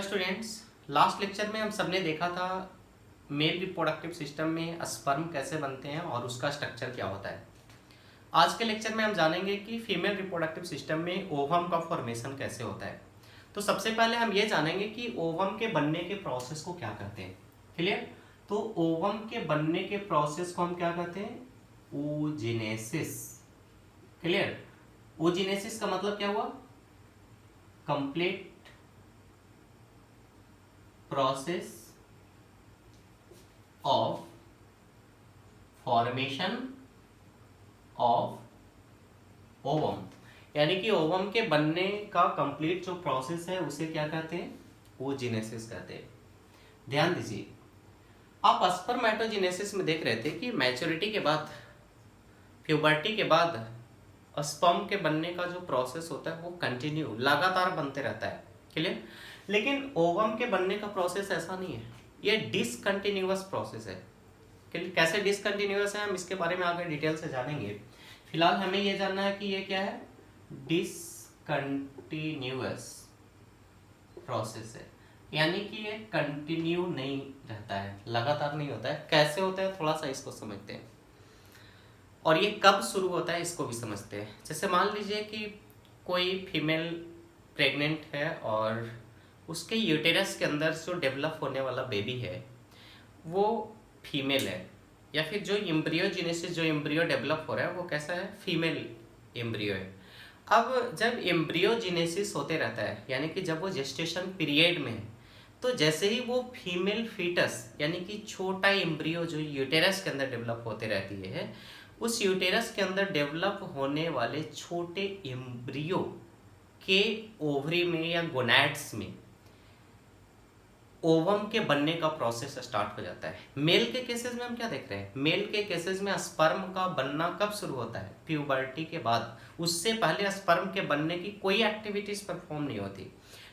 Students, last lecture में हम सबने देखा था मेल रिप्रोडक्टिव सिस्टम में स्पर्म कैसे बनते हैं और उसका स्ट्रक्चर क्या होता है। आज के लेक्चर में हम जानेंगे कि फीमेल रिप्रोडक्टिव सिस्टम में ओवम का फॉर्मेशन कैसे होता है। तो सबसे पहले हम ये जानेंगे कि ओवम के बनने के प्रोसेस को क्या कहते हैं। क्लियर? तो ओवम के बनने के प्रोसेस को हम क्या कहते हैं? oogenesis। क्लियर? oogenesis का मतलब क्या हुआ? Complete process of formation of ovum, यानी कि ओवम के बनने का कंप्लीट जो प्रोसेस है उसे क्या कहते हैं? oogenesis कहते हैं। ध्यान दीजिए, आप स्पर्मेटोजेनेसिस में देख रहे थे कि मैच्योरिटी के बाद, प्यूबर्टी के बाद स्पर्म के बनने का जो प्रोसेस होता है वो कंटिन्यू लगातार बनते रहता है। क्लियर? लेकिन ओवम के बनने का प्रोसेस ऐसा नहीं है, ये डिसकंटिन्यूअस प्रोसेस है। कैसे डिसकंटिन्यूअस है हम इसके बारे में आगे डिटेल से जानेंगे। फिलहाल हमें ये जानना है कि ये क्या है? डिसकंटिन्यूअस प्रोसेस है, यानी कि ये कंटिन्यू नहीं रहता है, लगातार नहीं होता है। कैसे होता है थोड़ा सा इसको समझते हैं, और ये कब शुरू होता है इसको भी समझते हैं। जैसे मान लीजिए कि कोई फीमेल प्रेग्नेंट है और उसके यूटेरस के अंदर जो डेवलप होने वाला बेबी है वो फीमेल है, या फिर जो एम्ब्रियोजेनेसिस, जो एम्ब्रियो डेवलप हो रहा है वो कैसा है? फीमेल एम्ब्रियो है। अब जब एम्ब्रियोजेनेसिस होते रहता है, यानी कि जब वो जेस्टेशन पीरियड में है, तो जैसे ही वो फीमेल फीटस यानी कि छोटा एम्ब्रियो जो यूटेरस के अंदर डेवलप होते रहती है, उस यूटेरस के अंदर डेवलप होने वाले छोटे एम्ब्रियो के ओवरी में या गोनैड्स में ओवम के बनने का प्रोसेस स्टार्ट हो जाता है। मेल के केसेस में हम क्या देख रहे हैं? मेल के केसेस में स्पर्म का बनना कब शुरू होता है? प्यूबर्टी के बाद। उससे पहले स्पर्म के बनने की कोई एक्टिविटीज परफॉर्म नहीं होती।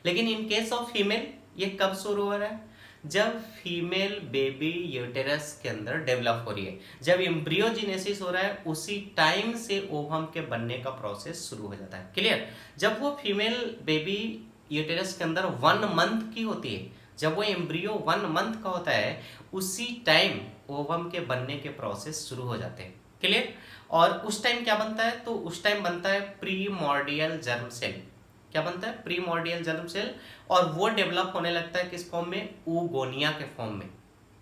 लेकिन इन केस ऑफ फीमेल ये कब शुरू हो रहा है? जब फीमेल बेबी यूटेरस के अंदर डेवलप हो रही है, जब एम्ब्रियोजेनेसिस हो रहा है, उसी टाइम से ओवम के बनने का प्रोसेस शुरू हो जाता है। क्लियर? जब वो फीमेल बेबी यूटेरस के अंदर 1 मंथ की होती है, जब वो एम्ब्रियो 1 मंथ का होता है, उसी टाइम ओवम के बनने के प्रोसेस शुरू हो जाते हैं। क्लियर? और उस टाइम क्या बनता है? तो उस टाइम बनता है प्रीमॉर्डियल जर्म सेल। क्या बनता है? प्रीमॉर्डियल जर्म सेल। और वो डेवलप होने लगता है किस फॉर्म में? ऊगोनिया के फॉर्म में।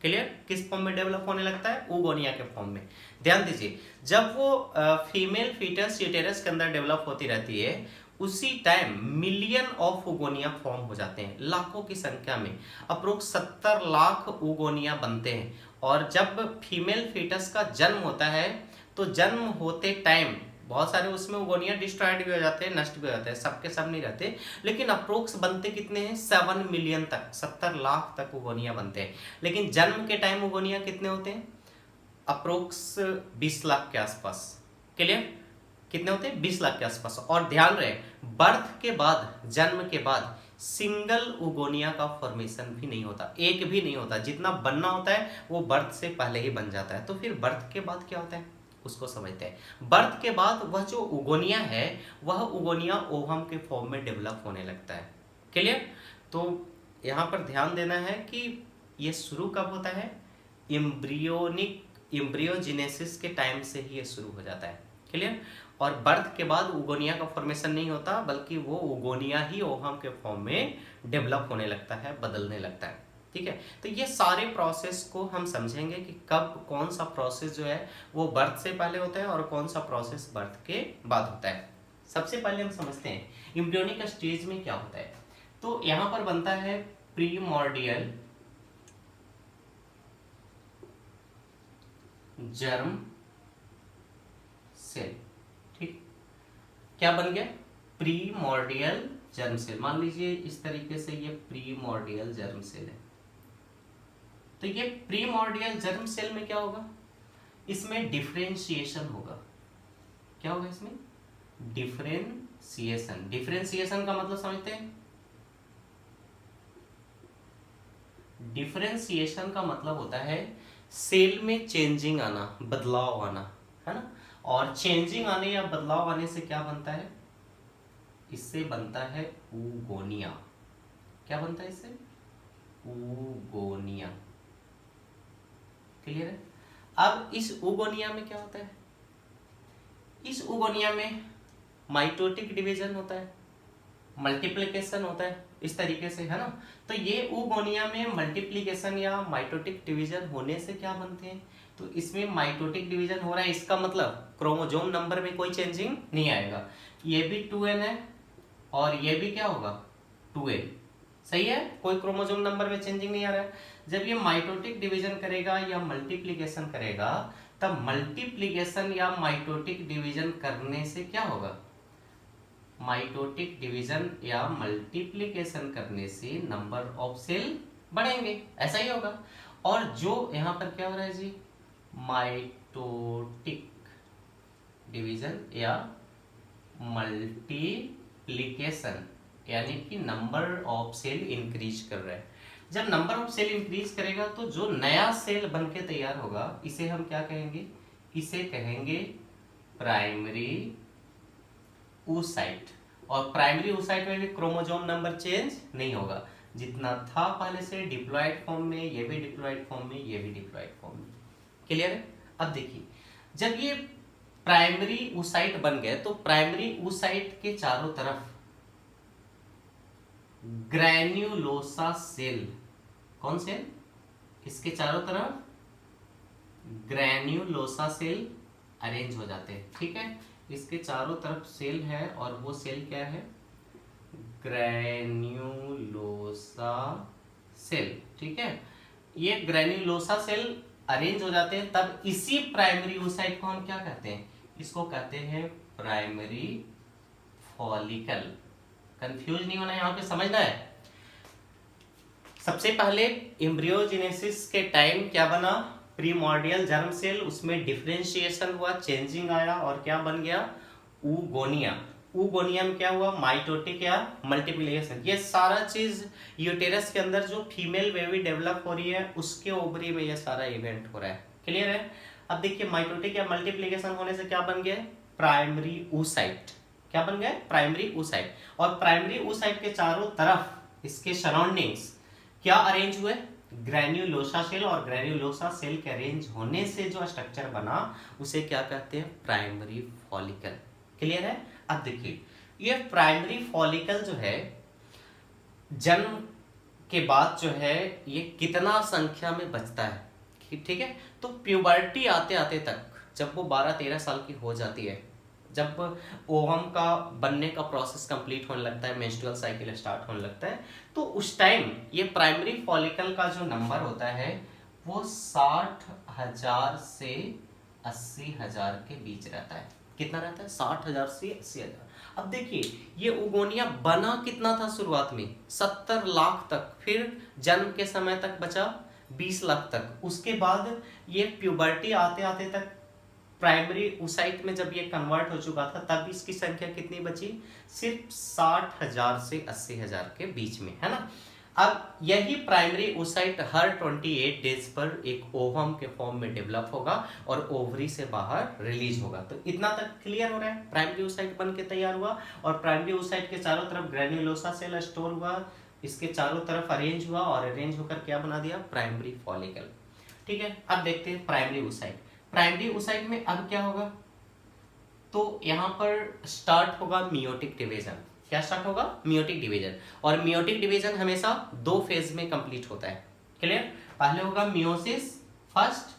क्लियर? किस फॉर्म में डेवलप होने लगता है? ऊगोनिया के फॉर्म में। ध्यान दीजिए, जब वो फीमेल फीटस यूटेरस के अंदर डेवलप होती रहती है, उसी टाइम मिलियन ऑफ उगोनिया फॉर्म हो जाते हैं, लाखों की संख्या में। अप्रोक्स 70 लाख उगोनिया बनते हैं। और जब फीमेल फीटस का जन्म होता है, तो जन्म होते टाइम बहुत सारे उसमें उगोनिया डिस्ट्रॉयड भी हो जाते हैं, नष्ट भी हो जाते हैं, सबके सब नहीं रहते, लेकिन अप्रोक्स बनते कितने हैं? 7 मिलियन तक, 70 लाख तक उगोनिया बनते हैं। लेकिन जन्म के टाइम उगोनिया कितने होते हैं? अप्रोक्स 20 लाख के आसपास। क्लियर? कितने होते हैं? 20 लाख के आसपास। और ध्यान रहे, बर्थ के बाद, जन्म के बाद सिंगल उगोनिया का फॉर्मेशन भी नहीं होता, एक भी नहीं होता। जितना बनना होता है वो बर्थ से पहले ही बन जाता है। तो फिर बर्थ के बाद क्या होता है उसको समझते हैं। बर्थ के बाद वह जो उगोनिया है, वह उगोनिया ओवम के फॉर्म में डेवलप होने लगता है। क्लियर? तो यहाँ पर ध्यान देना है कि ये शुरू कब होता है? एम्ब्रियोजेनेसिस के टाइम से ही ये शुरू हो जाता है। क्लियर? और बर्थ के बाद उगोनिया का फॉर्मेशन नहीं होता, बल्कि वो उगोनिया ही ओवम के फॉर्म में डेवलप होने लगता है, बदलने लगता है। ठीक है? तो ये सारे प्रोसेस को हम समझेंगे कि कब कौन सा प्रोसेस जो है वो बर्थ से पहले होता है और कौन सा प्रोसेस बर्थ के बाद होता है। सबसे पहले हम समझते हैं एम्ब्रियोनिक स्टेज में क्या होता है। तो यहाँ पर बनता है प्रीमॉर्डियल जर्म सेल। ठीक, क्या बन गया? प्रीमॉर्डियल जर्म सेल। मान लीजिए इस तरीके से ये प्रीमॉर्डियल जर्म सेल है। तो ये प्रीमॉर्डियल जर्म सेल में क्या होगा? इसमें डिफरेंशिएशन होगा। क्या होगा इसमें? डिफरेंशिएशन। डिफरेंशिएशन का मतलब समझते हैं? डिफरेंशिएशन का मतलब होता है सेल में चेंजिंग आना, बदलाव आना, है ना? और चेंजिंग आने या बदलाव आने से क्या बनता है? इससे बनता है ऊगोनिया। क्या बनता है इससे? ऊगोनिया। क्लियर है? अब इस ऊगोनिया में क्या होता है? इस ऊगोनिया में माइटोटिक डिवीजन होता है, मल्टीप्लिकेशन होता है, इस तरीके से, है ना। तो ये ऊगोनिया में मल्टीप्लिकेशन या माइटोटिक डिवीजन होने से क्या बनते हैं? तो इसमें माइटोटिक डिवीजन हो रहा है, इसका मतलब क्रोमोसोम नंबर में कोई चेंजिंग नहीं आएगा। ये भी 2n है और ये भी क्या होगा? 2n। सही है, कोई क्रोमोसोम नंबर में चेंजिंग नहीं आ रहा है। जब ये माइटोटिक डिवीजन करेगा या मल्टीप्लिकेशन करेगा, तब मल्टीप्लिकेशन या माइटोटिक डिवीजन करने से क्या होगा? माइटोटिक डिवीजन या मल्टीप्लिकेशन करने से नंबर ऑफ सेल बढ़ेंगे, ऐसा ही होगा। और जो यहाँ पर क्या हो रहा है जी? माइटोटिक डिवीजन या मल्टीप्लिकेशन, यानी कि नंबर ऑफ सेल इंक्रीज कर रहा है। जब नंबर ऑफ सेल इंक्रीज करेगा तो जो नया सेल बन के तैयार होगा, इसे हम क्या कहेंगे? इसे कहेंगे प्राइमरी oocyte। और प्राइमरी oocyte में भी क्रोमोसोम नंबर चेंज नहीं होगा, जितना था पहले से डिप्लॉयड फॉर्म में, ये भी डिप्लॉयड फॉर्म में, ये भी डिप्लॉयड फॉर्म में। क्लियर है? अब देखिए, जब ये प्राइमरी oocyte बन गए तो प्राइमरी oocyte के चारों तरफ ग्रैन्युलोसा सेल, कौन सेल? इसके चारों तरफ ग्रैन्युलोसा सेल अरेंज हो जाते हैं। ठीक है, इसके चारों तरफ सेल है और वो सेल क्या है? Granulosa cell. ठीक है, ये ग्रैन्युलोसा सेल अरेंज हो जाते हैं, तब इसी प्राइमरी oocyte को हम क्या कहते हैं? इसको कहते हैं प्राइमरी फॉलिकल। कंफ्यूज नहीं होना, यहाँ पे समझना है। सबसे पहले एम्ब्रियोजेनेसिस के टाइम क्या बना? प्रीमॉर्डियल जर्म सेल, उसमें डिफरेंशिएशन हुआ, चेंजिंग आया और क्या बन गया? ऊगोनिया। ऊगोनिया में क्या हुआ? माइटोटिक या मल्टीप्लिकेशन। ये सारा चीज यूटेरस के अंदर जो फीमेल बेबी डेवलप हो रही है, उसके ओवरी में ये सारा इवेंट हो रहा है। क्लियर है? अब देखिए, माइटोटिक या मल्टीप्लिकेशन होने से क्या बन गया? Primary oocyte। क्या बन गया? Primary oocyte। और प्राइमरी oocyte के चारों तरफ इसके सराउंडिंग्स क्या अरेंज हुए? Granulosa cell. और ग्रैन्युलोसा सेल के अरेंज होने से जो स्ट्रक्चर बना, उसे क्या कहते हैं? Primary follicle. क्लियर है? अब देखिए, ये प्राइमरी फॉलिकल जो है, जन्म के बाद जो है, ये कितना संख्या में बचता है? ठीक है, तो प्यूबर्टी आते आते तक, जब वो 12-13 साल की हो जाती है, जब ओवम का बनने का प्रोसेस कंप्लीट होने लगता है, मेंस्ट्रुअल साइकिल स्टार्ट होने लगता है, तो उस टाइम ये प्राइमरी फॉलिकल का जो नंबर होता है वो 60,000 से 80,000 के बीच रहता है। कितना रहता है? 60,000 से 80,000। अब देखिए, ये उगोनिया बना कितना था शुरुआत में? 70 लाख तक, फिर जन्म के समय तक बचा 20 लाख तक। उसके बाद ये प्यूबर्टी आते आते तक प्राइमरी oocyte में जब ये कन्वर्ट हो चुका था, तब इसकी संख्या कितनी बची? सिर्फ 60,000 से 80,000 के बीच में, है ना। अब यही प्राइमरी oocyte हर 28 डेज पर एक ओवम के फॉर्म में डेवलप होगा और ओवरी से बाहर रिलीज होगा। तो इतना तक क्लियर हो रहा है? प्राइमरी oocyte बन के तैयार हुआ और प्राइमरी oocyte के चारों तरफ ग्रैन्युलोसा सेल स्टोर हुआ, इसके चारों तरफ अरेंज हुआ और अरेंज होकर क्या बना दिया? Primary follicle. ठीक है, अब देखते हैं प्राइमरी oocyte। प्राइमरी oocyte में अब क्या होगा? तो यहाँ पर स्टार्ट होगा मियोटिक डिवीजन। क्या स्टार्ट होगा? Meiotic division. और मियोटिक डिवीजन हमेशा 2 फेज में कंप्लीट होता है। क्लियर? पहले होगा मियोसिस फर्स्ट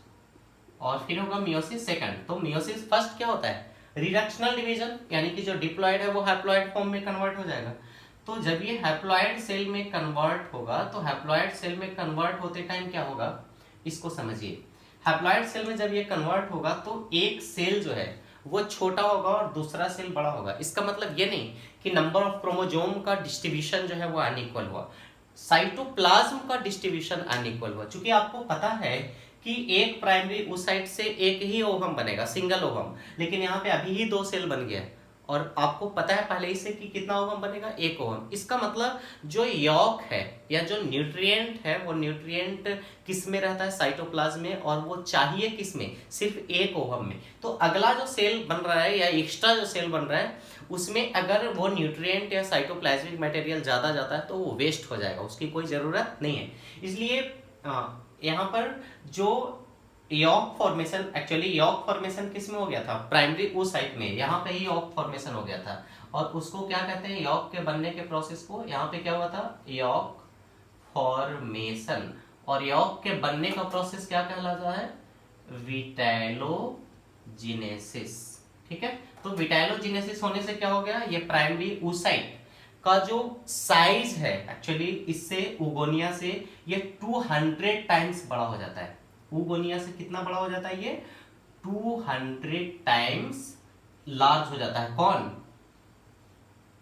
और फिर होगा मियोसिस सेकंड। तो मियोसिस फर्स्ट क्या होता है? रिडक्शनल डिवीजन, यानी कि जो डिप्लॉयड है वो हैप्लॉयड फॉर्म में कन्वर्ट हो जाएगा। तो जब ये हैप्लॉयड सेल में कन्वर्ट होगा, तो हैप्लॉयड सेल में कन्वर्ट होते टाइम क्या होगा? इसको समझिए। हैप्लॉयड सेल में जब ये कन्वर्ट होगा तो एक सेल जो है वो छोटा होगा और दूसरा सेल बड़ा होगा। इसका मतलब ये नहीं कि नंबर ऑफ क्रोमोसोम का डिस्ट्रीब्यूशन जो है वो अनइक्वल हुआ, साइटोप्लाज्म का डिस्ट्रीब्यूशन अनइक्वल हुआ। क्योंकि आपको पता है कि एक प्राइमरी oocyte से एक ही ओवम बनेगा, सिंगल ओवम, लेकिन यहाँ पे अभी ही 2 सेल बन गया और आपको पता है पहले ही से कि कितना ओवम बनेगा, 1 ओवम। इसका मतलब जो यॉक है या जो न्यूट्रिएंट है वो न्यूट्रिएंट किस में रहता है, साइटोप्लाज्म में, और वो चाहिए किस में, सिर्फ 1 ओवम में। तो अगला जो सेल बन रहा है या एक्स्ट्रा जो सेल बन रहा है उसमें अगर वो न्यूट्रिएंट या साइटोप्लाज्मिक मटेरियल ज़्यादा जाता है तो वो वेस्ट हो जाएगा, उसकी कोई ज़रूरत नहीं है। इसलिए यहाँ पर जो yolk formation, actually yolk formation किस में हो गया था, प्राइमरी oocyte में, यहाँ पे ही यॉक फॉर्मेशन हो गया था। और उसको क्या कहते हैं, यॉक के बनने के प्रोसेस को, यहाँ पे क्या हुआ था, यॉक फॉर्मेशन। और यॉक के बनने का प्रोसेस क्या कहलाता है, विटाइलोजिनेसिस। ठीक है, तो विटाइलोजिनेसिस होने से क्या हो गया, ये प्राइमरी oocyte का जो साइज है एक्चुअली इससे उगोनिया से ये 200 टाइम्स बड़ा हो जाता है। उगोनिया से कितना बड़ा हो जाता है, ये 200 टाइम्स लार्ज हो जाता है। कौन,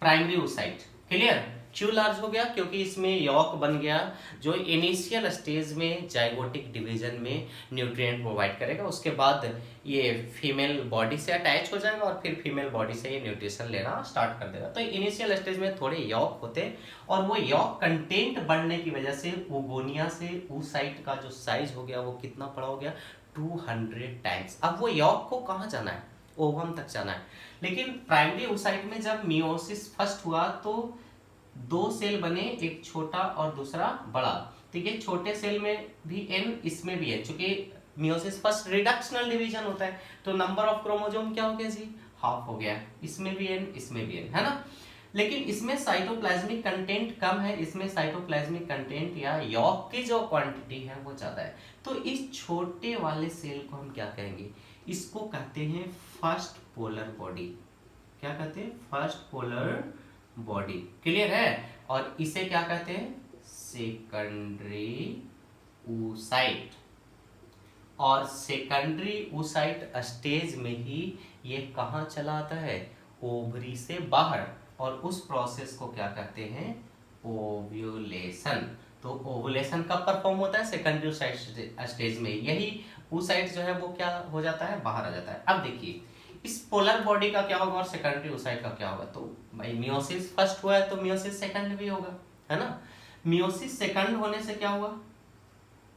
प्राइमरी oocyte। क्लियर, क्यों लार्ज हो गया, क्योंकि इसमें यॉक बन गया जो इनिशियल स्टेज में जाइगोटिक डिवीजन में न्यूट्रिएंट प्रोवाइड करेगा। उसके बाद ये फीमेल बॉडी से अटैच हो जाएगा और फिर फीमेल बॉडी से ये न्यूट्रिशन लेना स्टार्ट कर देगा। तो इनिशियल स्टेज में थोड़े यॉक होते हैं और वो यॉक कंटेंट बढ़ने की वजह से उगोनिया से oocyte का जो साइज हो गया वो कितना बड़ा हो गया, 200 टाइम्स। अब वो यॉक को कहाँ जाना है, ओवम तक जाना है। लेकिन प्राइमरी oocyte में जब मियोसिस फर्स्ट हुआ तो 2 सेल बने, एक छोटा और दूसरा बड़ा। ठीक है, छोटे सेल में भी n, इसमें भी है, चूंकि मियोसिस फर्स्ट रिडक्शनल डिवीजन होता है तो नंबर ऑफ क्रोमोसोम क्या हो गया जी, हाफ हो गया। इसमें भी n, इसमें भी n, है ना। लेकिन इसमें साइटोप्लाज्मिक कंटेंट कम है, इसमें साइटोप्लाज्मिक कंटेंट या यॉक की जो क्वांटिटी है वो ज्यादा है। तो इस छोटे वाले सेल को हम क्या कहेंगे, इसको कहते हैं फर्स्ट पोलर बॉडी। क्या कहते हैं, फर्स्ट पोलर बॉडी। क्लियर है। और इसे क्या कहते हैं, सेकेंडरी oocyte। और सेकेंडरी oocyte स्टेज में ही ये कहाँ चला आता है, ओवरी से बाहर, और उस प्रोसेस को क्या कहते हैं, ओव्यूलेशन। तो ओवुलेशन कब परफॉर्म होता है, सेकेंडरी oocyte स्टेज में। यही oocyte जो है वो क्या हो जाता है, बाहर आ जाता है। अब देखिए इस पोलर बॉडी का क्या होगा और सेकेंडरी oocyte का क्या होगा। तो भाई मियोसिस फर्स्ट हुआ है तो मियोसिस सेकंड भी होगा, है ना। मियोसिस सेकंड होने से क्या हुआ,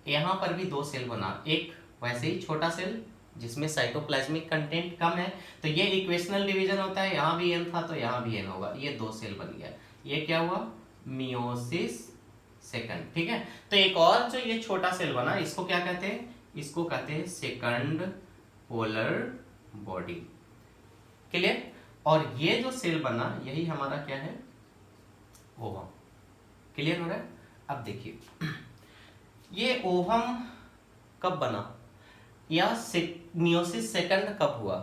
यहाँ पर भी 2 सेल बना, एक वैसे ही छोटा सेल जिसमें साइटोप्लाज्मिक कंटेंट कम है, तो ये इक्वेशनल डिवीजन होता है, यहाँ भी n था तो यहाँ भी n होगा, ये 2 सेल बन गया। ये क्या हुआ, मियोसिस सेकंड। ठीक है, तो एक और जो ये छोटा सेल बना इसको क्या कहते हैं, इसको कहते हैं सेकंड पोलर बॉडी। क्लियर। और ये जो सेल बना यही हमारा क्या है, ओवम। क्लियर हो रहा है। अब देखिए ये ओवम कब बना या मियोसिस सेकंड कब हुआ।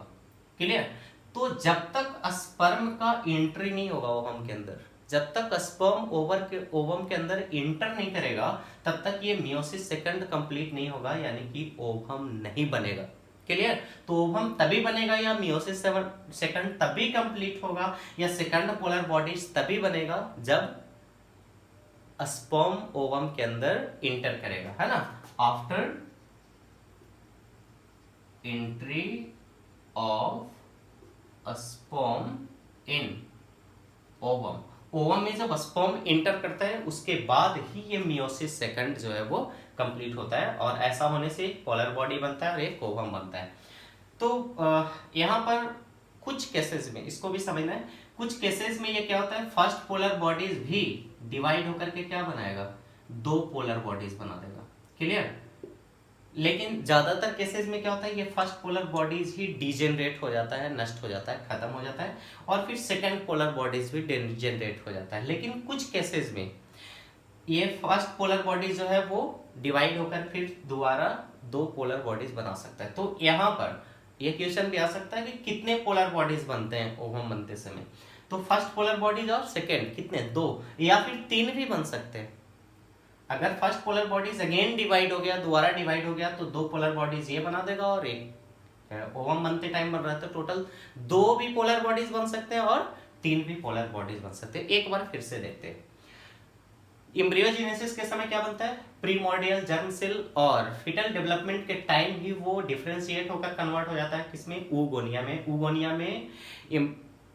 क्लियर। तो जब तक स्पर्म का एंट्री नहीं होगा ओवम के अंदर, जब तक स्पर्म ओवम के अंदर इंटर नहीं करेगा तब तक ये मियोसिस सेकंड कंप्लीट नहीं होगा, यानी कि ओवम नहीं बनेगा। क्लियर। तो ओवम तभी बनेगा या मियोसिस सेकंड तभी कंप्लीट होगा या सेकंड पोलर बॉडीज तभी बनेगा जब स्पर्म ओवम के अंदर इंटर करेगा, है ना। After entry of sperm in ovum. Ovum में जब स्पर्म इंटर करता है उसके बाद ही ये मियोसिस सेकंड जो है वो कंप्लीट होता है, और ऐसा होने से एक पोलर बॉडी बनता है और एक ओवम बनता है। तो यहाँ पर कुछ केसेस में इसको भी समझना है, कुछ केसेस में ये क्या होता है, फर्स्ट पोलर बॉडीज भी डिवाइड होकर के क्या बनाएगा, 2 पोलर बॉडीज बना देगा। क्लियर। लेकिन ज्यादातर केसेस में क्या होता है, ये फर्स्ट पोलर बॉडीज ही डिजेनरेट हो जाता है, नष्ट हो जाता है, खत्म हो जाता है, और फिर सेकंड पोलर बॉडीज भी डिजेनरेट हो जाता है। लेकिन कुछ केसेस में ये फर्स्ट पोलर बॉडीज जो है वो डिवाइड होकर फिर दोबारा 2 पोलर बॉडीज बना सकता है। तो यहाँ पर ये क्वेश्चन भी आ सकता है कि कितने पोलर बॉडीज बनते हैं ओवम बनते समय। तो फर्स्ट पोलर बॉडीज और सेकेंड कितने, 2 या फिर 3 भी बन सकते हैं। अगर first polar bodies again divide हो गया, दोबारा डिवाइड हो गया, तो 2 पोलर बॉडीज ये बना देगा और एक ओवम बनते टाइम बन रहा है, तो टोटल 2 भी पोलर बॉडीज बन सकते हैं और 3 भी पोलर बॉडीज बन सकते हैं। एक बार फिर से देखते हैं, एम्ब्रियोजेनेसिस के समय क्या बनता है, प्रीमोर्डियल जर्म सेल, और फिटल डेवलपमेंट के टाइम ही वो डिफरेंशिएट होकर कन्वर्ट हो जाता है किसमें, oogonia में। oogonia में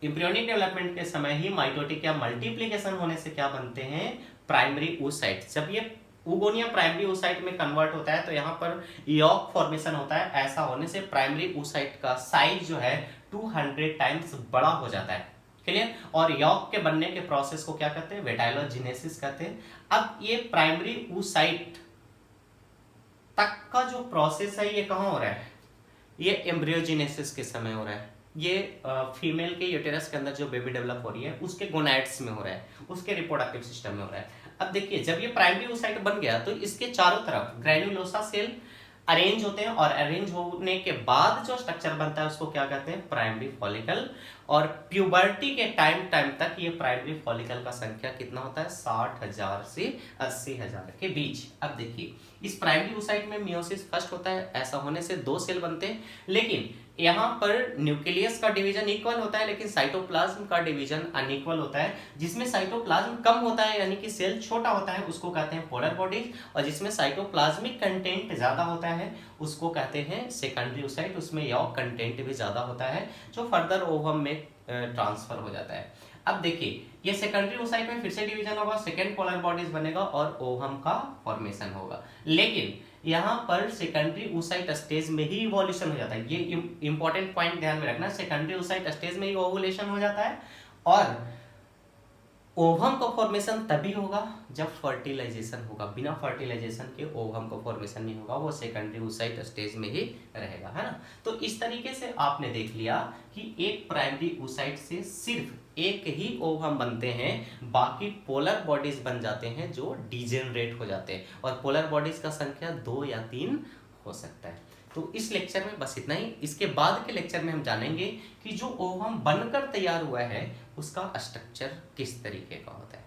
एम्ब्रियोनिक डेवलपमेंट के समय ही माइटोटिक या मल्टीप्लिकेशन होने से क्या बनते हैं, प्राइमरी oocyte। जब ये oogonia प्राइमरी oocyte में कन्वर्ट होता है तो यहाँ पर यॉर्क फॉर्मेशन होता है। ऐसा होने से प्राइमरी oocyte का साइज जो है 200 टाइम्स बड़ा हो जाता है। क्लियर। और यॉर्क के बनने के प्रोसेस को क्या कहते हैं, वेटाइलोजेनेसिस कहते हैं। अब ये प्राइमरी oocyte तक का जो प्रोसेस है ये कहाँ हो रहा है, ये एम्ब्रियोजेनेसिस के समय हो रहा है। ये फीमेल के यूटेरस के अंदर जो बेबी डेवलप हो रही है उसके गोनाड्स में हो रहा है, उसके रिप्रोडक्टिव सिस्टम में हो रहा है। अब देखिए जब ये प्राइमरी oocyte बन गया तो इसके चारों तरफ ग्रैन्युलोसा सेल अरेंज होते हैं, और अरेंज होने के बाद जो स्ट्रक्चर बनता है उसको क्या कहते हैं, प्राइमरी फॉलिकल। और प्यूबर्टी के टाइम तक ये प्राइमरी फॉलिकल का संख्या कितना होता है, 60,000 से 80,000 के बीच। अब देखिए इस प्राइमरी oocyte में मियोसिस फर्स्ट होता है। ऐसा होने से 2 सेल बनते हैं, लेकिन यहाँ पर न्यूक्लियस का डिवीजन इक्वल होता है लेकिन साइटोप्लाज्म का डिवीजन अनइक्वल होता है। जिसमें साइटोप्लाज्म कम होता है यानी कि सेल छोटा होता है उसको कहते हैं पोलर बॉडीज, और जिसमें साइटोप्लाज्मिक कंटेंट ज्यादा होता है उसको कहते हैं सेकेंडरी oocyte। उसमें यॉर्क कंटेंट भी ज्यादा होता है जो फर्दर ओवम में ट्रांसफर हो जाता है। अब देखिए ये सेकेंडरी oocyte में फिर से डिवीजन होगा, सेकेंड पोलर बॉडीज बनेगा और ओवम का फॉर्मेशन होगा। लेकिन यहाँ पर सेकेंडरी oocyte स्टेज में ही इवोल्यूशन हो जाता है। ये इंपॉर्टेंट पॉइंट ध्यान में रखना, सेकेंडरी oocyte स्टेज में ही ओवुलेशन हो जाता है। और ओवम का फॉर्मेशन तभी होगा जब फर्टिलाइजेशन होगा। बिना फर्टिलाइजेशन के ओवम का फॉर्मेशन नहीं होगा, वो सेकेंडरी oocyte स्टेज में ही रहेगा, है ना। तो इस तरीके से आपने देख लिया कि एक प्राइमरी oocyte से सिर्फ एक ही ओवम बनते हैं, बाकी पोलर बॉडीज बन जाते हैं जो डिजेनरेट हो जाते हैं, और पोलर बॉडीज का संख्या 2 या 3 हो सकता है। तो इस लेक्चर में बस इतना ही। इसके बाद के लेक्चर में हम जानेंगे कि जो ओवम बनकर तैयार हुआ है उसका स्ट्रक्चर किस तरीके का होता है।